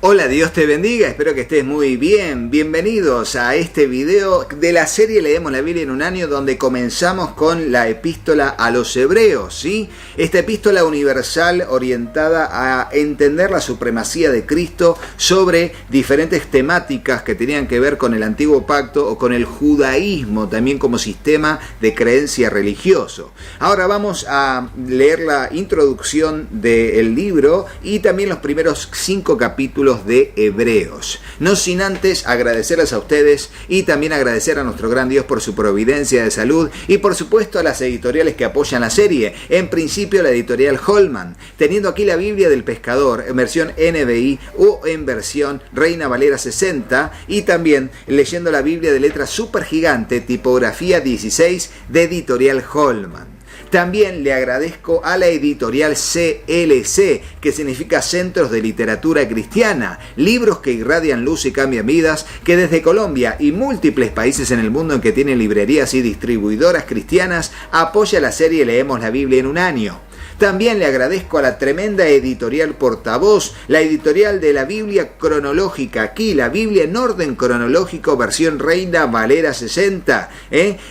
Hola, Dios te bendiga, espero que estés muy bien. Bienvenidos a este video de la serie Leemos la Biblia en un año, donde comenzamos con la epístola a los Hebreos, ¿sí? Esta epístola universal orientada a entender la supremacía de Cristo sobre diferentes temáticas que tenían que ver con el Antiguo Pacto o con el judaísmo, también como sistema de creencia religioso. Ahora vamos a leer la introducción del libro y también los primeros 5 capítulos de Hebreos. No sin antes agradecerles a ustedes y también agradecer a nuestro gran Dios por su providencia de salud y por supuesto a las editoriales que apoyan la serie. En principio la editorial Holman, teniendo aquí la Biblia del Pescador en versión NBI o en versión Reina Valera 60, y también leyendo la Biblia de letra supergigante tipografía 16 de editorial Holman. También le agradezco a la editorial CLC, que significa Centros de Literatura Cristiana, libros que irradian luz y cambian vidas, que desde Colombia y múltiples países en el mundo en que tienen librerías y distribuidoras cristianas, apoya la serie Leemos la Biblia en un año. También le agradezco a la tremenda editorial Portavoz, la editorial de la Biblia cronológica, aquí la Biblia en orden cronológico, versión Reina Valera 60,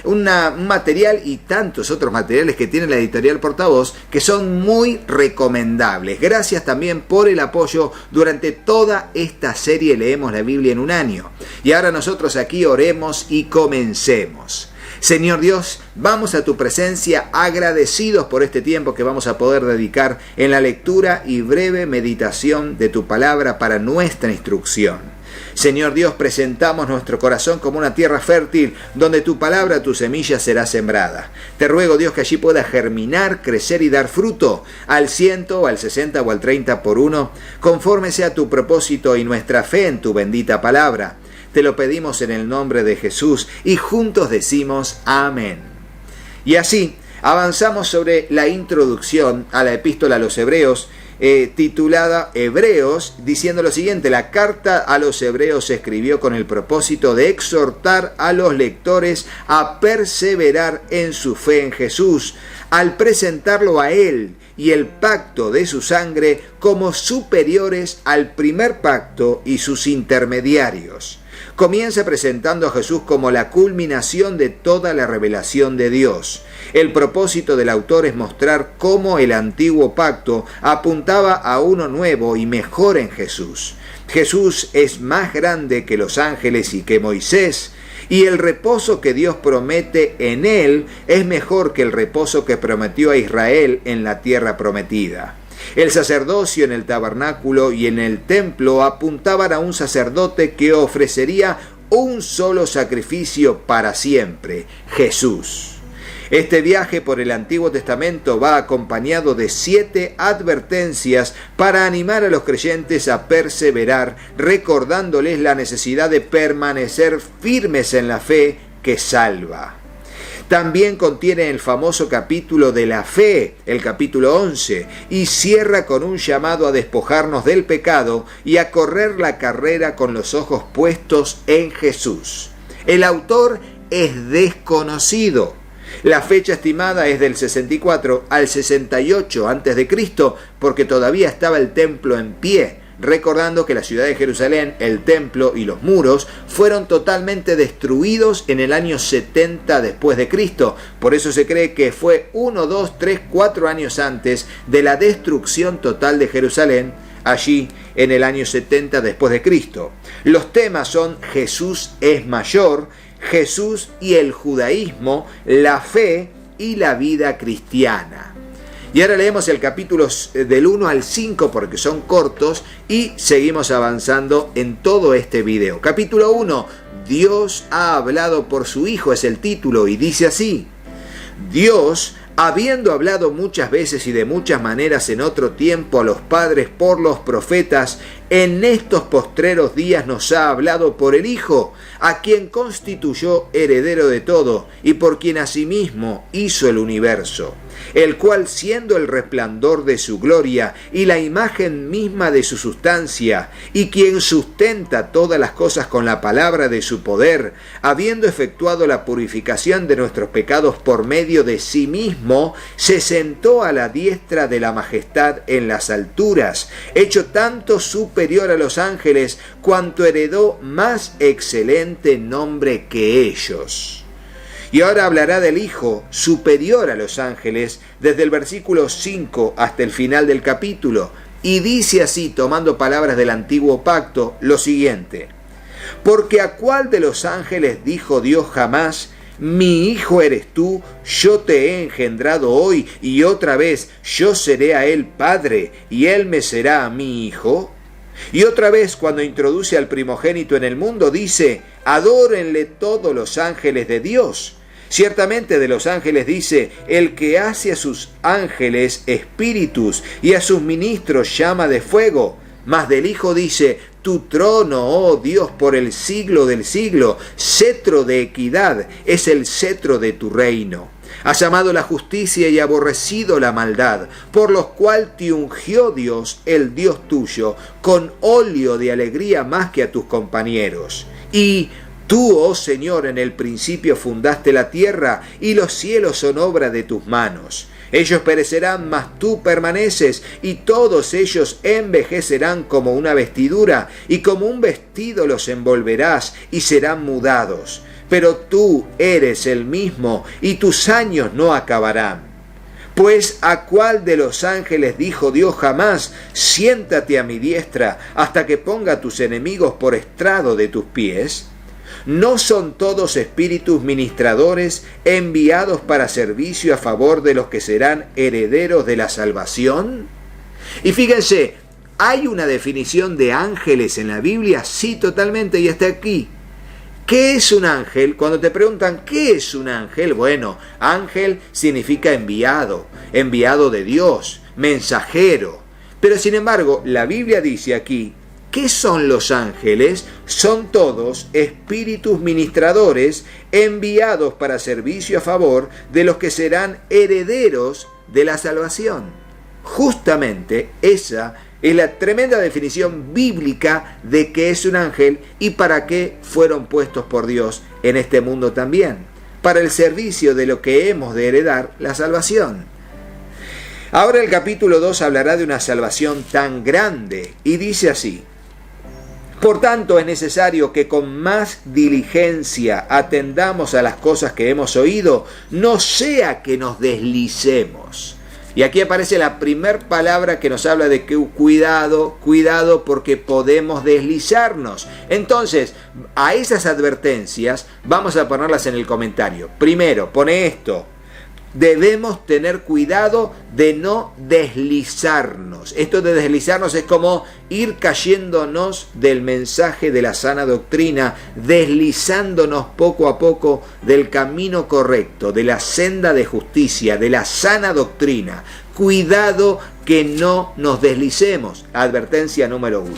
un material y tantos otros materiales que tiene la editorial Portavoz que son muy recomendables. Gracias también por el apoyo durante toda esta serie Leemos la Biblia en un año. Y ahora nosotros aquí oremos y comencemos. Señor Dios, vamos a tu presencia agradecidos por este tiempo que vamos a poder dedicar en la lectura y breve meditación de tu palabra para nuestra instrucción. Señor Dios, presentamos nuestro corazón como una tierra fértil donde tu palabra, tu semilla será sembrada. Te ruego, Dios, que allí pueda germinar, crecer y dar fruto al 100, al 60 o al 30 por uno, conforme sea tu propósito y nuestra fe en tu bendita palabra. Te lo pedimos en el nombre de Jesús y juntos decimos amén. Y así avanzamos sobre la introducción a la epístola a los Hebreos, titulada Hebreos, diciendo lo siguiente: la carta a los Hebreos se escribió con el propósito de exhortar a los lectores a perseverar en su fe en Jesús, al presentarlo a Él y el pacto de su sangre como superiores al primer pacto y sus intermediarios. Comienza presentando a Jesús como la culminación de toda la revelación de Dios. El propósito del autor es mostrar cómo el antiguo pacto apuntaba a uno nuevo y mejor en Jesús. Jesús es más grande que los ángeles y que Moisés, y el reposo que Dios promete en él es mejor que el reposo que prometió a Israel en la tierra prometida. El sacerdocio en el tabernáculo y en el templo apuntaban a un sacerdote que ofrecería un solo sacrificio para siempre, Jesús. Este viaje por el Antiguo Testamento va acompañado de 7 advertencias para animar a los creyentes a perseverar, recordándoles la necesidad de permanecer firmes en la fe que salva. También contiene el famoso capítulo de la fe, el capítulo 11, y cierra con un llamado a despojarnos del pecado y a correr la carrera con los ojos puestos en Jesús. El autor es desconocido. La fecha estimada es del 64 al 68 a.C., porque todavía estaba el templo en pie, recordando que la ciudad de Jerusalén, el templo y los muros fueron totalmente destruidos en el año 70 después de Cristo. Por eso se cree que fue 1, 2, 3, 4 años antes de la destrucción total de Jerusalén, allí en el año 70 después de Cristo. Los temas son Jesús es mayor, Jesús y el judaísmo, la fe y la vida cristiana. Y ahora leemos el capítulo del 1 al 5 porque son cortos y seguimos avanzando en todo este video. Capítulo 1, Dios ha hablado por su Hijo, es el título, y dice así: Dios, habiendo hablado muchas veces y de muchas maneras en otro tiempo a los padres por los profetas, en estos postreros días nos ha hablado por el Hijo, a quien constituyó heredero de todo y por quien asimismo hizo el universo, el cual, siendo el resplandor de su gloria y la imagen misma de su sustancia, y quien sustenta todas las cosas con la palabra de su poder, habiendo efectuado la purificación de nuestros pecados por medio de sí mismo, se sentó a la diestra de la majestad en las alturas, hecho tanto superior superior a los ángeles, cuanto heredó más excelente nombre que ellos. Y ahora hablará del Hijo, superior a los ángeles, desde el versículo 5 hasta el final del capítulo, y dice así, tomando palabras del antiguo pacto, lo siguiente: porque a cuál de los ángeles dijo Dios jamás: mi hijo eres tú, yo te he engendrado hoy, y otra vez yo seré a él padre, y él me será a mi hijo? Y otra vez, cuando introduce al primogénito en el mundo, dice: adórenle todos los ángeles de Dios. Ciertamente de los ángeles dice: el que hace a sus ángeles espíritus y a sus ministros llama de fuego. Mas del Hijo dice: tu trono, oh Dios, por el siglo del siglo, cetro de equidad es el cetro de tu reino. Has amado la justicia y aborrecido la maldad, por lo cual te ungió Dios, el Dios tuyo, con óleo de alegría más que a tus compañeros. Y tú, oh Señor, en el principio fundaste la tierra, y los cielos son obra de tus manos. Ellos perecerán, mas tú permaneces, y todos ellos envejecerán como una vestidura, y como un vestido los envolverás, y serán mudados. Pero tú eres el mismo, y tus años no acabarán. Pues ¿a cuál de los ángeles dijo Dios jamás: siéntate a mi diestra, hasta que ponga a tus enemigos por estrado de tus pies? ¿No son todos espíritus ministradores enviados para servicio a favor de los que serán herederos de la salvación? Y fíjense, ¿hay una definición de ángeles en la Biblia? Sí, totalmente, y está aquí. ¿Qué es un ángel? Cuando te preguntan ¿qué es un ángel? Bueno, ángel significa enviado, enviado de Dios, mensajero. Pero sin embargo, la Biblia dice aquí: ¿qué son los ángeles? Son todos espíritus ministradores enviados para servicio a favor de los que serán herederos de la salvación. Justamente esa es la tremenda definición bíblica de qué es un ángel y para qué fueron puestos por Dios en este mundo también. Para el servicio de lo que hemos de heredar, la salvación. Ahora el capítulo 2 hablará de una salvación tan grande y dice así: por tanto, es necesario que con más diligencia atendamos a las cosas que hemos oído, no sea que nos deslicemos. Y aquí aparece la primer palabra que nos habla de que cuidado, cuidado, porque podemos deslizarnos. Entonces, a esas advertencias vamos a ponerlas en el comentario. Primero, pone esto: debemos tener cuidado de no deslizarnos. Esto de deslizarnos es como ir cayéndonos del mensaje de la sana doctrina, deslizándonos poco a poco del camino correcto, de la senda de justicia, de la sana doctrina. Cuidado que no nos deslicemos. Advertencia número 1.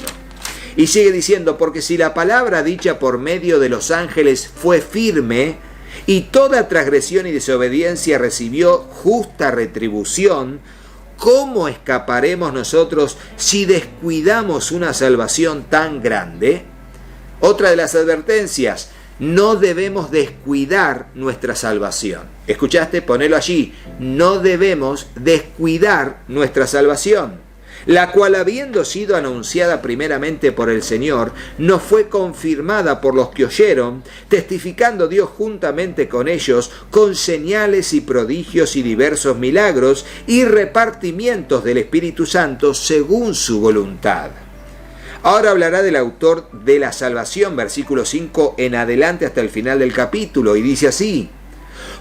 Y sigue diciendo: porque si la palabra dicha por medio de los ángeles fue firme, y toda transgresión y desobediencia recibió justa retribución, ¿cómo escaparemos nosotros si descuidamos una salvación tan grande? Otra de las advertencias: no debemos descuidar nuestra salvación. ¿Escuchaste? Ponelo allí. No debemos descuidar nuestra salvación, la cual, habiendo sido anunciada primeramente por el Señor, nos fue confirmada por los que oyeron, testificando Dios juntamente con ellos, con señales y prodigios y diversos milagros y repartimientos del Espíritu Santo según su voluntad. Ahora hablará del autor de la salvación, versículo 5 en adelante hasta el final del capítulo, y dice así: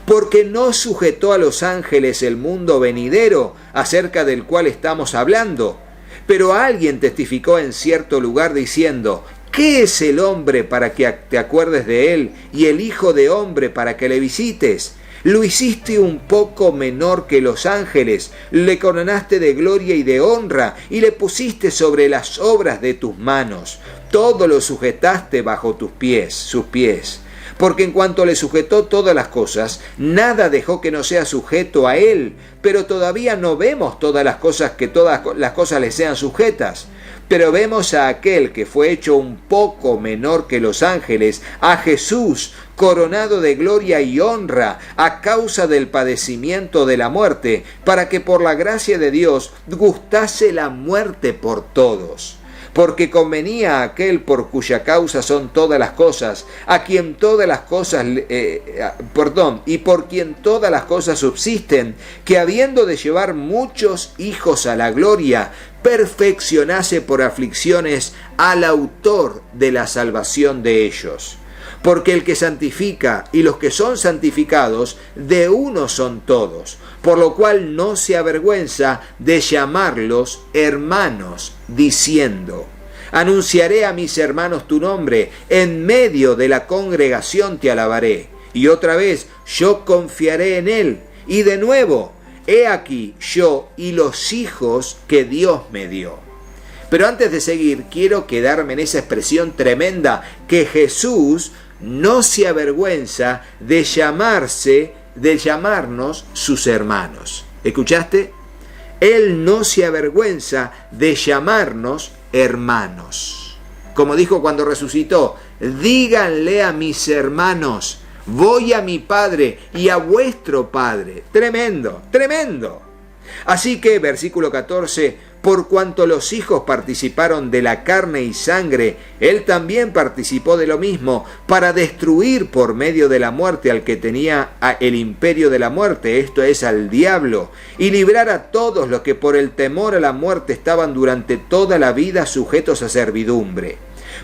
porque no sujetó a los ángeles el mundo venidero, acerca del cual estamos hablando. Pero alguien testificó en cierto lugar diciendo: ¿qué es el hombre para que te acuerdes de él, y el hijo de hombre para que le visites? Lo hiciste un poco menor que los ángeles, le coronaste de gloria y de honra, y le pusiste sobre las obras de tus manos. Todo lo sujetaste bajo tus pies, sus pies. Porque en cuanto le sujetó todas las cosas, nada dejó que no sea sujeto a él. Pero todavía no vemos todas las cosas que todas las cosas le sean sujetas. Pero vemos a aquel que fue hecho un poco menor que los ángeles, a Jesús, coronado de gloria y honra a causa del padecimiento de la muerte, para que por la gracia de Dios gustase la muerte por todos. porque convenía a aquel por cuya causa son todas las cosas, a quien todas las cosas, y por quien todas las cosas subsisten, que habiendo de llevar muchos hijos a la gloria, perfeccionase por aflicciones al autor de la salvación de ellos. Porque el que santifica y los que son santificados, de uno son todos, por lo cual no se avergüenza de llamarlos hermanos, diciendo: anunciaré a mis hermanos tu nombre, en medio de la congregación te alabaré. Y otra vez, yo confiaré en él. Y de nuevo, he aquí yo y los hijos que Dios me dio. Pero antes de seguir, quiero quedarme en esa expresión tremenda, que Jesús no se avergüenza de llamarnos sus hermanos. ¿Escuchaste? Él no se avergüenza de llamarnos hermanos. Como dijo cuando resucitó: díganle a mis hermanos, voy a mi Padre y a vuestro Padre. Tremendo, tremendo. Así que, versículo 14, por cuanto los hijos participaron de la carne y sangre, él también participó de lo mismo, para destruir por medio de la muerte al que tenía el imperio de la muerte, esto es, al diablo, y librar a todos los que por el temor a la muerte estaban durante toda la vida sujetos a servidumbre.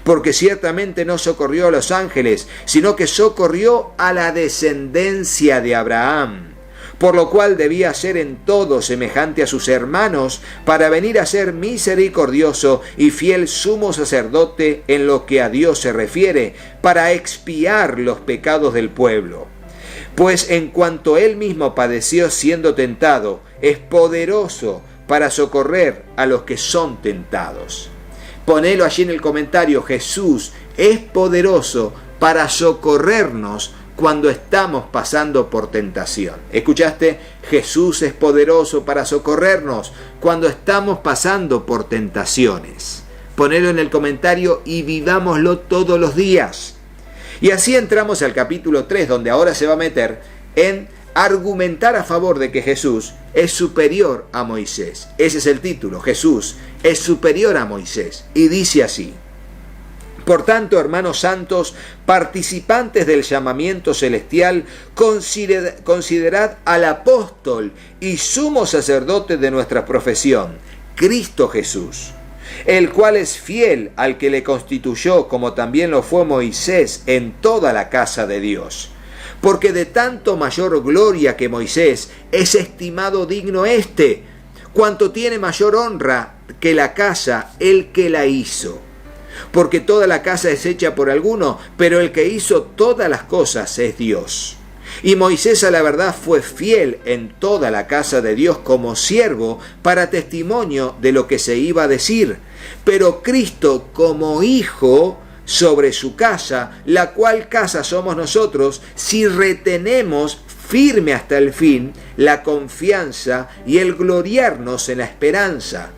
Porque ciertamente no socorrió a los ángeles, sino que socorrió a la descendencia de Abraham. Por lo cual debía ser en todo semejante a sus hermanos, para venir a ser misericordioso y fiel sumo sacerdote en lo que a Dios se refiere, para expiar los pecados del pueblo. Pues en cuanto él mismo padeció siendo tentado, es poderoso para socorrer a los que son tentados. Ponelo allí en el comentario: Jesús es poderoso para socorrernos cuando estamos pasando por tentación. ¿Escuchaste? Jesús es poderoso para socorrernos cuando estamos pasando por tentaciones. Ponelo en el comentario y vivámoslo todos los días. Y así entramos al capítulo 3, donde ahora se va a meter en argumentar a favor de que Jesús es superior a Moisés. Ese es el título: Jesús es superior a Moisés. Y dice así: por tanto, hermanos santos, participantes del llamamiento celestial, considerad al apóstol y sumo sacerdote de nuestra profesión, Cristo Jesús, el cual es fiel al que le constituyó, como también lo fue Moisés en toda la casa de Dios. Porque de tanto mayor gloria que Moisés es estimado digno éste, cuanto tiene mayor honra que la casa el que la hizo. Porque toda la casa es hecha por alguno, pero el que hizo todas las cosas es Dios. Y Moisés a la verdad fue fiel en toda la casa de Dios como siervo para testimonio de lo que se iba a decir. Pero Cristo como hijo sobre su casa, la cual casa somos nosotros, si retenemos firme hasta el fin la confianza y el gloriarnos en la esperanza.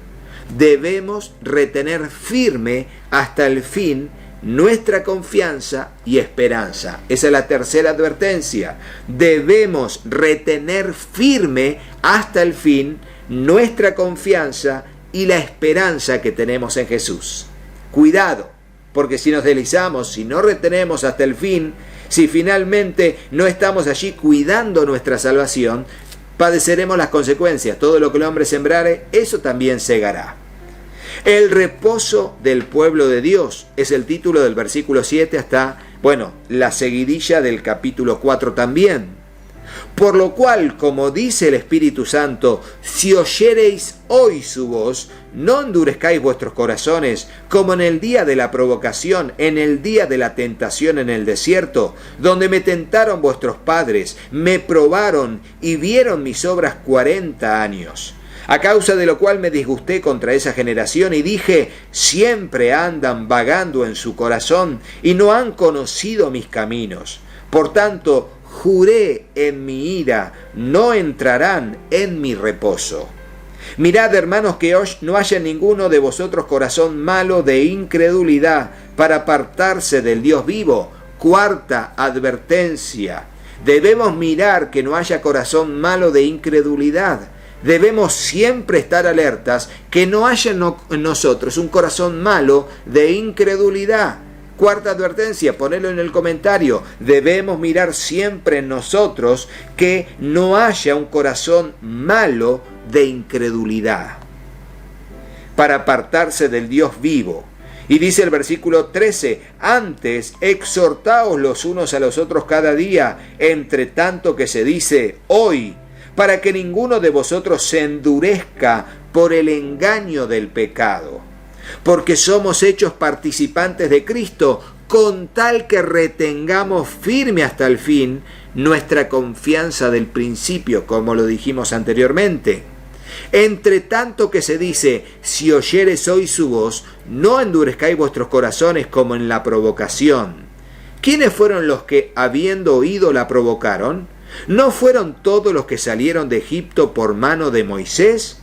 Debemos retener firme hasta el fin nuestra confianza y esperanza. Esa es la tercera advertencia. Debemos retener firme hasta el fin nuestra confianza y la esperanza que tenemos en Jesús. Cuidado, porque si nos deslizamos, si no retenemos hasta el fin, si finalmente no estamos allí cuidando nuestra salvación, padeceremos las consecuencias. Todo lo que el hombre sembrare, eso también segará. El reposo del pueblo de Dios es el título del versículo 7 hasta, la seguidilla del capítulo 4 también. Por lo cual, como dice el Espíritu Santo, si oyereis hoy su voz, no endurezcáis vuestros corazones, como en el día de la provocación, en el día de la tentación en el desierto, donde me tentaron vuestros padres, me probaron y vieron mis obras 40 años. A causa de lo cual me disgusté contra esa generación y dije, siempre andan vagando en su corazón y no han conocido mis caminos. Por tanto, juré en mi ira, no entrarán en mi reposo. Mirad, hermanos, que hoy no haya ninguno de vosotros corazón malo de incredulidad para apartarse del Dios vivo. Cuarta advertencia. Debemos mirar que no haya corazón malo de incredulidad. Debemos siempre estar alertas que no haya en nosotros un corazón malo de incredulidad. Cuarta advertencia, ponelo en el comentario. Debemos mirar siempre en nosotros que no haya un corazón malo de incredulidad para apartarse del Dios vivo. Y dice el versículo 13, antes exhortaos los unos a los otros cada día, entre tanto que se dice hoy, para que ninguno de vosotros se endurezca por el engaño del pecado. Porque somos hechos participantes de Cristo, con tal que retengamos firme hasta el fin nuestra confianza del principio, como lo dijimos anteriormente. Entre tanto que se dice, si oyereis hoy su voz, no endurezcáis vuestros corazones como en la provocación. ¿Quiénes fueron los que, habiendo oído, la provocaron? ¿No fueron todos los que salieron de Egipto por mano de Moisés?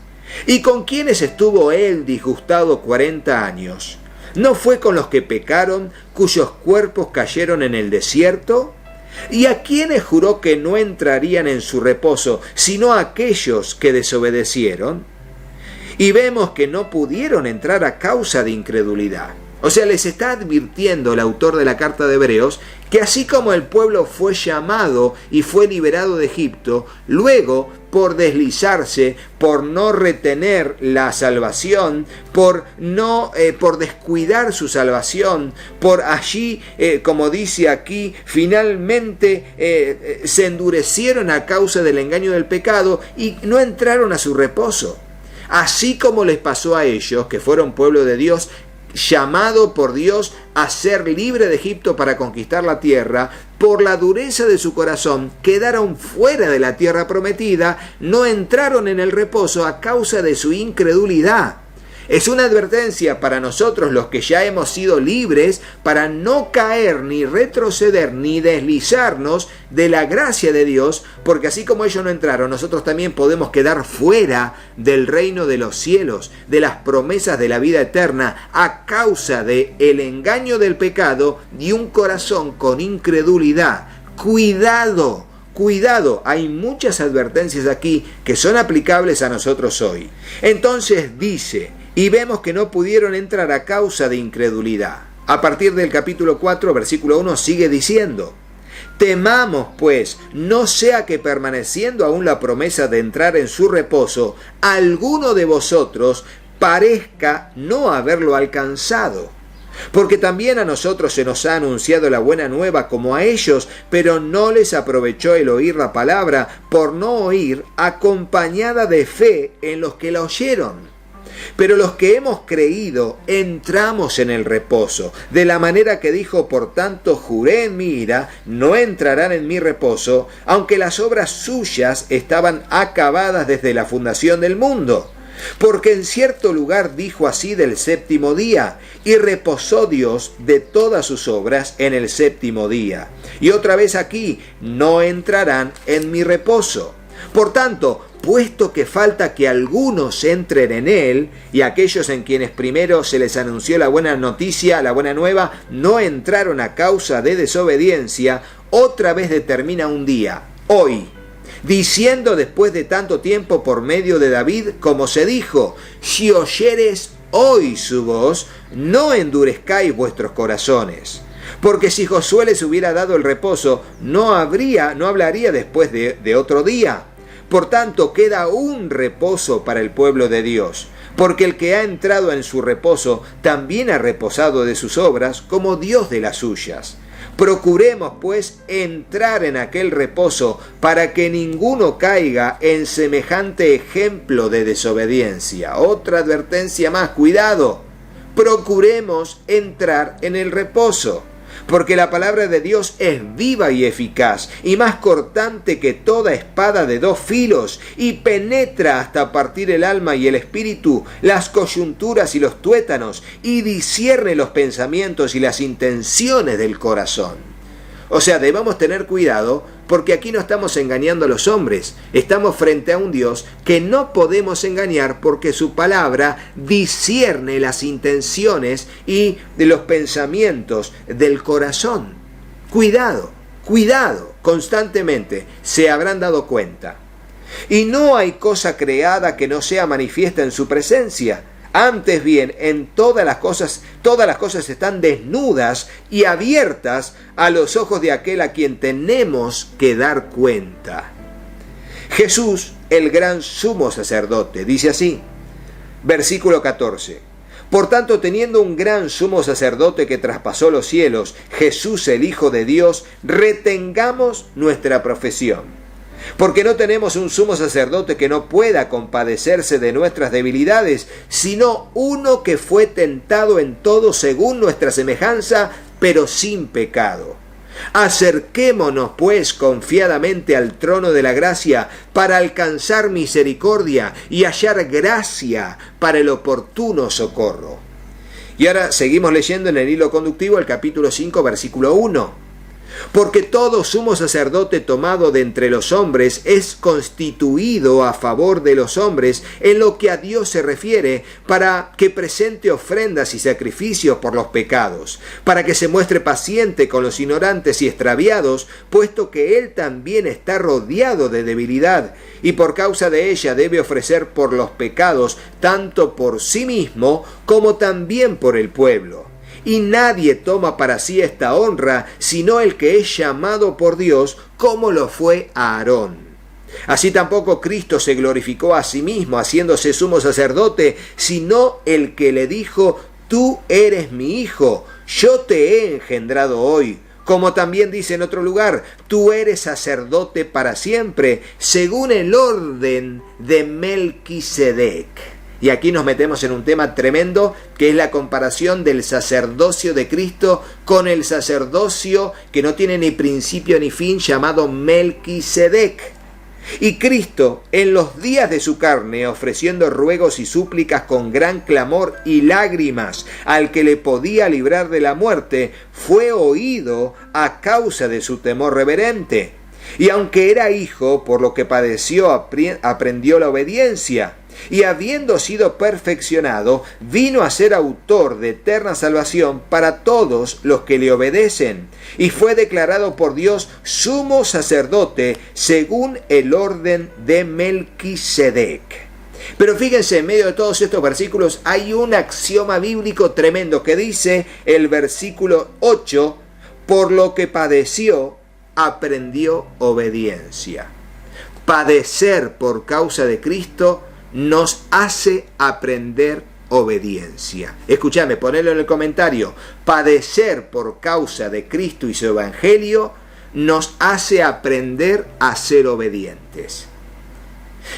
¿Y con quiénes estuvo él disgustado 40 años? ¿No fue con los que pecaron, cuyos cuerpos cayeron en el desierto? ¿Y a quiénes juró que no entrarían en su reposo, sino a aquellos que desobedecieron? Y vemos que no pudieron entrar a causa de incredulidad. O sea, les está advirtiendo el autor de la carta de Hebreos que así como el pueblo fue llamado y fue liberado de Egipto, luego por deslizarse, por no retener la salvación, por descuidar su salvación, por allí, como dice aquí, finalmente se endurecieron a causa del engaño del pecado y no entraron a su reposo. Así como les pasó a ellos, que fueron pueblo de Dios, llamado por Dios a ser libre de Egipto para conquistar la tierra, por la dureza de su corazón quedaron fuera de la tierra prometida, no entraron en el reposo a causa de su incredulidad. Es una advertencia para nosotros los que ya hemos sido libres para no caer ni retroceder ni deslizarnos de la gracia de Dios, porque así como ellos no entraron, nosotros también podemos quedar fuera del reino de los cielos, de las promesas de la vida eterna, a causa del engaño del pecado y un corazón con incredulidad. ¡Cuidado! Cuidado, hay muchas advertencias aquí que son aplicables a nosotros hoy. Entonces dice, y vemos que no pudieron entrar a causa de incredulidad. A partir del capítulo 4, versículo 1, sigue diciendo, temamos pues, no sea que permaneciendo aún la promesa de entrar en su reposo, alguno de vosotros parezca no haberlo alcanzado. Porque también a nosotros se nos ha anunciado la buena nueva como a ellos, pero no les aprovechó el oír la palabra por no oír acompañada de fe en los que la oyeron. Pero los que hemos creído entramos en el reposo, de la manera que dijo, por tanto juré en mi ira, no entrarán en mi reposo, aunque las obras suyas estaban acabadas desde la fundación del mundo. Porque en cierto lugar dijo así del séptimo día, y reposó Dios de todas sus obras en el séptimo día. Y otra vez aquí, no entrarán en mi reposo. Por tanto, puesto que falta que algunos entren en él, y aquellos en quienes primero se les anunció la buena noticia, la buena nueva, no entraron a causa de desobediencia, otra vez determina un día, hoy, diciendo después de tanto tiempo por medio de David, como se dijo, si oyeres hoy su voz, no endurezcáis vuestros corazones. Porque si Josué les hubiera dado el reposo, no hablaría después de otro día. Por tanto, queda un reposo para el pueblo de Dios, porque el que ha entrado en su reposo también ha reposado de sus obras, como Dios de las suyas. Procuremos, pues, entrar en aquel reposo para que ninguno caiga en semejante ejemplo de desobediencia. Otra advertencia más, cuidado. Procuremos entrar en el reposo, porque la palabra de Dios es viva y eficaz, y más cortante que toda espada de dos filos, y penetra hasta partir el alma y el espíritu, las coyunturas y los tuétanos, y discierne los pensamientos y las intenciones del corazón. O sea, debemos tener cuidado, porque aquí no estamos engañando a los hombres, estamos frente a un Dios que no podemos engañar porque su palabra discierne las intenciones y de los pensamientos del corazón. Cuidado, cuidado, constantemente se habrán dado cuenta Y no hay cosa creada que no sea manifiesta en su presencia. Antes bien, en todas las cosas están desnudas y abiertas a los ojos de aquel a quien tenemos que dar cuenta. Jesús, el gran sumo sacerdote, dice así, versículo 14. Por tanto, teniendo un gran sumo sacerdote que traspasó los cielos, Jesús el Hijo de Dios, retengamos nuestra profesión. Porque no tenemos un sumo sacerdote que no pueda compadecerse de nuestras debilidades, sino uno que fue tentado en todo según nuestra semejanza, pero sin pecado. Acerquémonos pues confiadamente al trono de la gracia para alcanzar misericordia y hallar gracia para el oportuno socorro. Y ahora seguimos leyendo en el hilo conductivo el capítulo 5, versículo 1. Porque todo sumo sacerdote tomado de entre los hombres es constituido a favor de los hombres en lo que a Dios se refiere, para que presente ofrendas y sacrificios por los pecados, para que se muestre paciente con los ignorantes y extraviados, puesto que él también está rodeado de debilidad, y por causa de ella debe ofrecer por los pecados, tanto por sí mismo como también por el pueblo. Y nadie toma para sí esta honra, sino el que es llamado por Dios, como lo fue Aarón. Así tampoco Cristo se glorificó a sí mismo, haciéndose sumo sacerdote, sino el que le dijo, tú eres mi hijo, yo te he engendrado hoy. Como también dice en otro lugar, tú eres sacerdote para siempre, según el orden de Melquisedec. Y aquí nos metemos en un tema tremendo, que es la comparación del sacerdocio de Cristo con el sacerdocio que no tiene ni principio ni fin, llamado Melquisedec. Y Cristo, en los días de su carne, ofreciendo ruegos y súplicas con gran clamor y lágrimas al que le podía librar de la muerte, fue oído a causa de su temor reverente. Y aunque era hijo, por lo que padeció, aprendió la obediencia. Y habiendo sido perfeccionado, vino a ser autor de eterna salvación para todos los que le obedecen. Y fue declarado por Dios sumo sacerdote según el orden de Melquisedec. Pero fíjense, en medio de todos estos versículos hay un axioma bíblico tremendo que dice el versículo 8, por lo que padeció, aprendió obediencia. Padecer por causa de Cristo nos hace aprender obediencia. Escúchame, ponelo en el comentario. Padecer por causa de Cristo y su evangelio nos hace aprender a ser obedientes.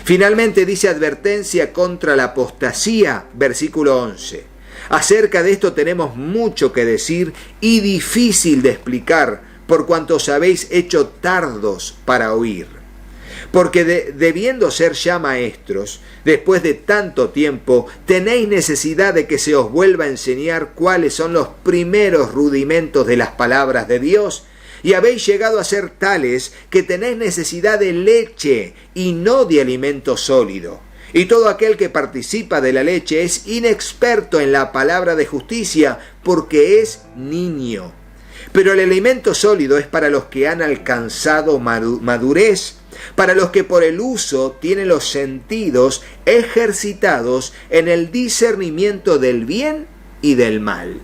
Finalmente dice advertencia contra la apostasía, versículo 11. Acerca de esto tenemos mucho que decir y difícil de explicar, por cuanto os habéis hecho tardos para oír. Porque debiendo ser ya maestros, después de tanto tiempo, tenéis necesidad de que se os vuelva a enseñar cuáles son los primeros rudimentos de las palabras de Dios, y habéis llegado a ser tales que tenéis necesidad de leche y no de alimento sólido. Y todo aquel que participa de la leche es inexperto en la palabra de justicia, porque es niño. Pero el alimento sólido es para los que han alcanzado madurez, para los que por el uso tienen los sentidos ejercitados en el discernimiento del bien y del mal.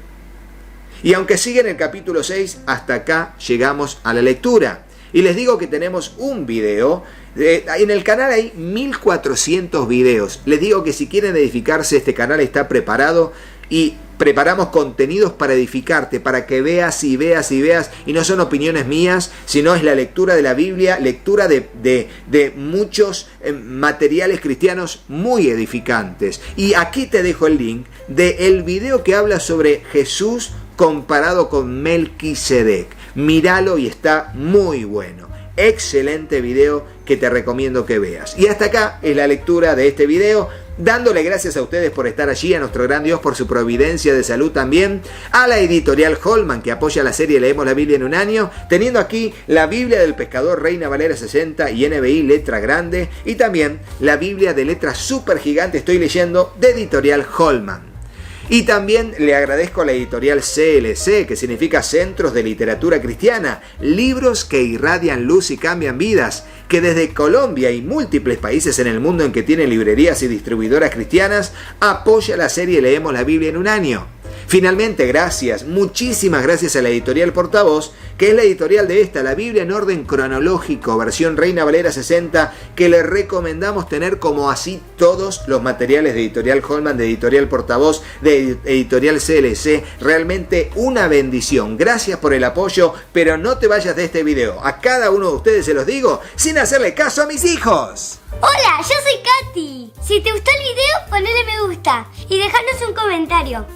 Y aunque sigue en el capítulo 6, hasta acá llegamos a la lectura. Y les digo que tenemos un video. En el canal hay 1400 videos. Les digo que si quieren edificarse, este canal está preparado y preparamos contenidos para edificarte, para que veas y veas y veas, y no son opiniones mías, sino es la lectura de la Biblia, lectura de muchos materiales cristianos muy edificantes. Y aquí te dejo el link del video que habla sobre Jesús comparado con Melquisedec. Míralo y está muy bueno. Excelente video que te recomiendo que veas. Y hasta acá es la lectura de este video, dándole gracias a ustedes por estar allí, a nuestro gran Dios por su providencia de salud también, a la editorial Holman que apoya la serie Leemos la Biblia en un año, teniendo aquí la Biblia del Pescador Reina Valera 60 y NBI letra grande, y también la Biblia de letra super gigante estoy leyendo de editorial Holman. Y también le agradezco a la editorial CLC, que significa Centros de Literatura Cristiana, libros que irradian luz y cambian vidas, que desde Colombia y múltiples países en el mundo en que tienen librerías y distribuidoras cristianas, apoya la serie Leemos la Biblia en un año. Finalmente, gracias, muchísimas gracias a la editorial Portavoz, que es la editorial de esta, la Biblia en orden cronológico, versión Reina Valera 60, que le recomendamos tener como así todos los materiales de editorial Holman, de editorial Portavoz, de editorial CLC. Realmente una bendición. Gracias por el apoyo, pero no te vayas de este video. A cada uno de ustedes se los digo sin hacerle caso a mis hijos. Hola, yo soy Katy. Si te gustó el video, ponele me gusta y dejanos un comentario.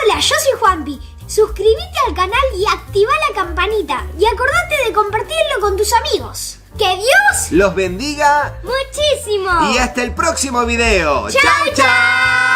Hola, yo soy Juanpi. Suscríbete al canal y activa la campanita. Y acordate de compartirlo con tus amigos. ¡Que Dios los bendiga muchísimo! Y hasta el próximo video. ¡Chao, chao!